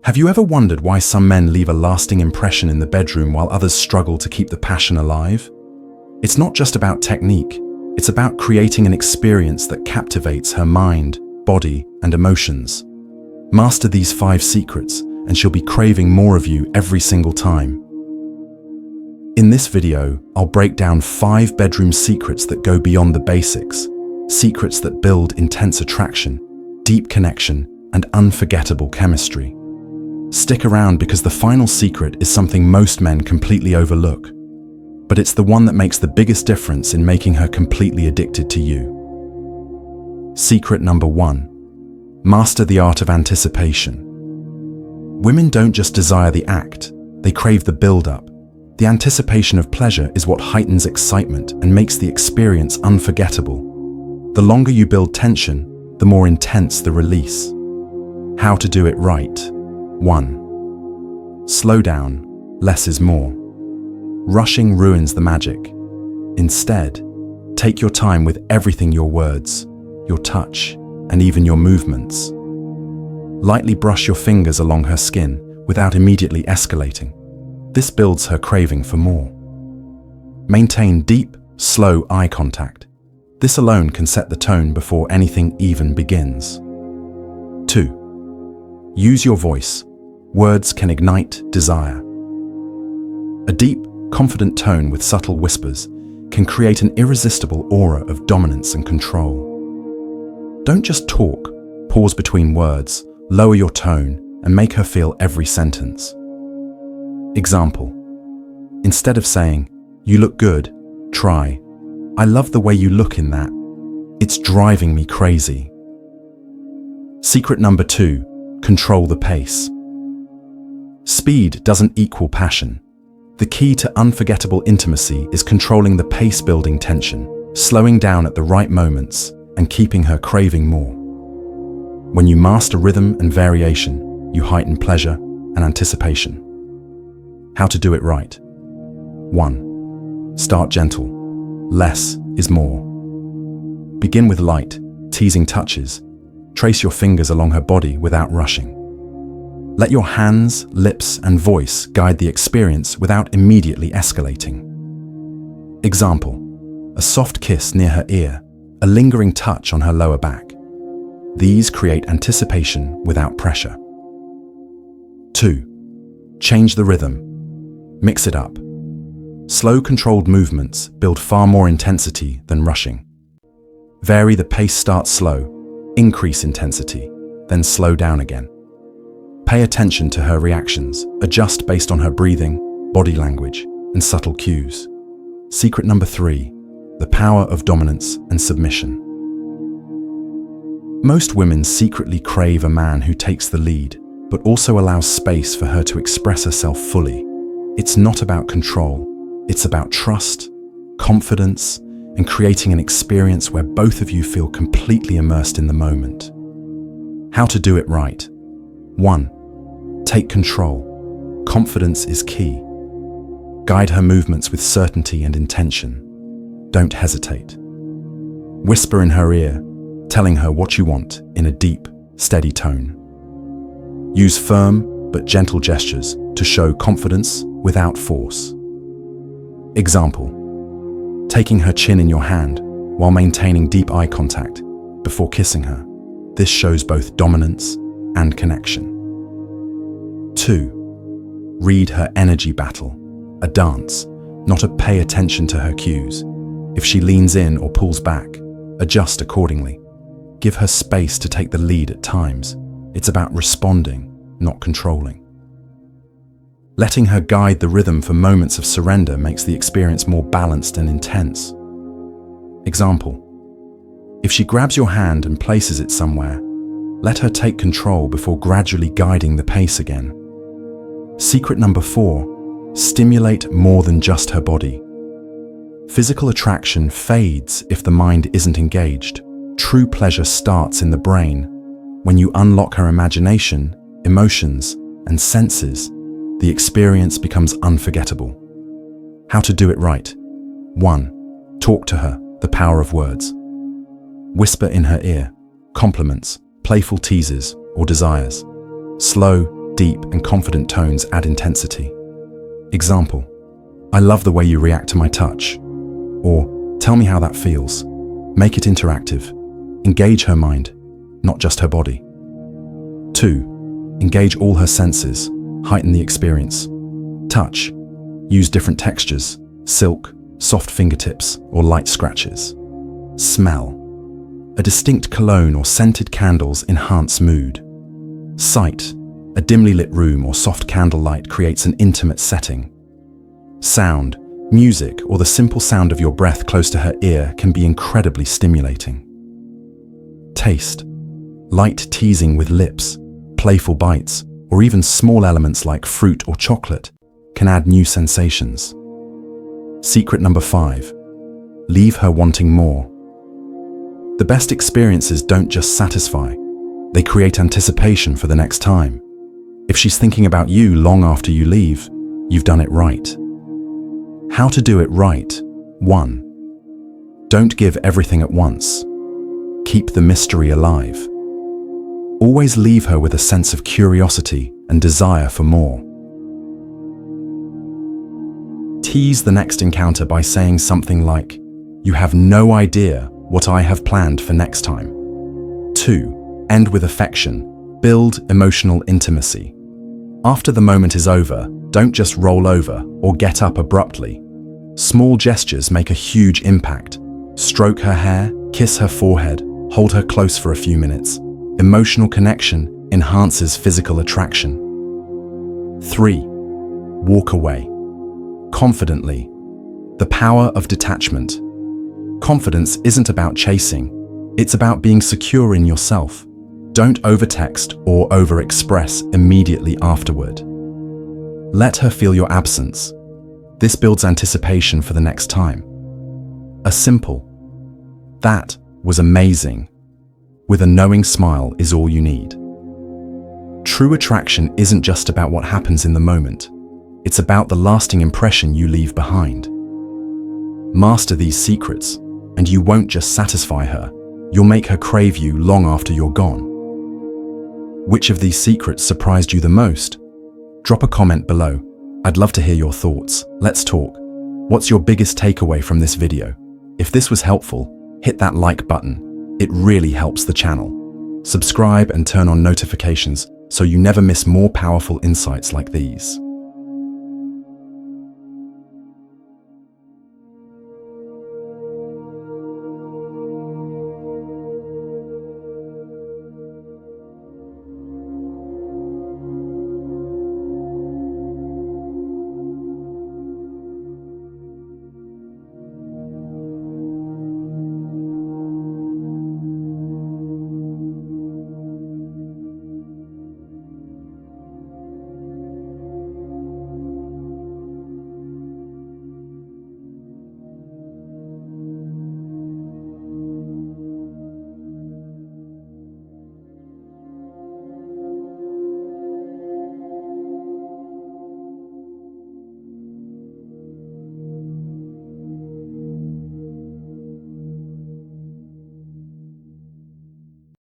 Have you ever wondered why some men leave a lasting impression in the bedroom while others struggle to keep the passion alive? It's not just about technique, it's about creating an experience that captivates her mind, body, and emotions. Master these 5 secrets, and she'll be craving more of you every single time. In this video, I'll break down 5 bedroom secrets that go beyond the basics, secrets that build intense attraction, deep connection, and unforgettable chemistry. Stick around because the final secret is something most men completely overlook, but it's the one that makes the biggest difference in making her completely addicted to you. Secret number 1. Master the art of anticipation. Women don't just desire the act, they crave the build-up. The anticipation of pleasure is what heightens excitement and makes the experience unforgettable. The longer you build tension, the more intense the release. How to do it right. 1. Slow down, less is more. Rushing ruins the magic. Instead, take your time with everything: your words, your touch, and even your movements. Lightly brush your fingers along her skin without immediately escalating. This builds her craving for more. Maintain deep, slow eye contact. This alone can set the tone before anything even begins. 2. Use your voice. Words can ignite desire. A deep, confident tone with subtle whispers can create an irresistible aura of dominance and control. Don't just talk, pause between words, lower your tone, and make her feel every sentence. Example: instead of saying, "You look good," try, "I love the way you look in that. It's driving me crazy." Secret number 2, control the pace. Speed doesn't equal passion. The key to unforgettable intimacy is controlling the pace-building tension, slowing down at the right moments, and keeping her craving more. When you master rhythm and variation, you heighten pleasure and anticipation. How to do it right. 1. Start gentle. Less is more. Begin with light, teasing touches. Trace your fingers along her body without rushing. Let your hands, lips, and voice guide the experience without immediately escalating. Example: a soft kiss near her ear, a lingering touch on her lower back. These create anticipation without pressure. 2. Change the rhythm. Mix it up. Slow, controlled movements build far more intensity than rushing. Vary the pace: start slow, increase intensity, then slow down again. Pay attention to her reactions, adjust based on her breathing, body language, and subtle cues. Secret number 3, the power of dominance and submission. Most women secretly crave a man who takes the lead, but also allows space for her to express herself fully. It's not about control, it's about trust, confidence, and creating an experience where both of you feel completely immersed in the moment. How to do it right. 1. Take control. Confidence is key. Guide her movements with certainty and intention. Don't hesitate. Whisper in her ear, telling her what you want in a deep, steady tone. Use firm but gentle gestures to show confidence without force. Example: taking her chin in your hand while maintaining deep eye contact before kissing her. This shows both dominance and connection. 2. Read her energy battle, a dance, not a pay attention to her cues. If she leans in or pulls back, adjust accordingly. Give her space to take the lead at times. It's about responding, not controlling. Letting her guide the rhythm for moments of surrender makes the experience more balanced and intense. Example: if she grabs your hand and places it somewhere, let her take control before gradually guiding the pace again. Secret number 4, stimulate more than just her body. Physical attraction fades if the mind isn't engaged. True pleasure starts in the brain. When you unlock her imagination, emotions, and senses, the experience becomes unforgettable. How to do it right. 1. Talk to her, the power of words. Whisper in her ear, compliments, playful teases, or desires. Slow, deep, and confident tones add intensity. Example: I love the way you react to my touch. Or, tell me how that feels. Make it interactive. Engage her mind, not just her body. 2. Engage all her senses. Heighten the experience. Touch. Use different textures: silk, soft fingertips, or light scratches. Smell. A distinct cologne or scented candles enhance mood. Sight. A dimly lit room or soft candlelight creates an intimate setting. Sound. Music or the simple sound of your breath close to her ear can be incredibly stimulating. Taste. Light teasing with lips, playful bites, or even small elements like fruit or chocolate can add new sensations. Secret number 5. Leave her wanting more. The best experiences don't just satisfy, they create anticipation for the next time. If she's thinking about you long after you leave, you've done it right. How to do it right? 1. Don't give everything at once. Keep the mystery alive. Always leave her with a sense of curiosity and desire for more. Tease the next encounter by saying something like, "You have no idea what I have planned for next time." 2. End with affection. Build emotional intimacy. After the moment is over, don't just roll over or get up abruptly. Small gestures make a huge impact. Stroke her hair, kiss her forehead, hold her close for a few minutes. Emotional connection enhances physical attraction. 3. Walk away. Confidently. The power of detachment. Confidence isn't about chasing, it's about being secure in yourself. Don't overtext or overexpress immediately afterward. Let her feel your absence. This builds anticipation for the next time. A simple, "That was amazing," with a knowing smile is all you need. True attraction isn't just about what happens in the moment. It's about the lasting impression you leave behind. Master these secrets, and you won't just satisfy her, you'll make her crave you long after you're gone. Which of these secrets surprised you the most? Drop a comment below. I'd love to hear your thoughts. Let's talk. What's your biggest takeaway from this video? If this was helpful, hit that like button. It really helps the channel. Subscribe and turn on notifications so you never miss more powerful insights like these.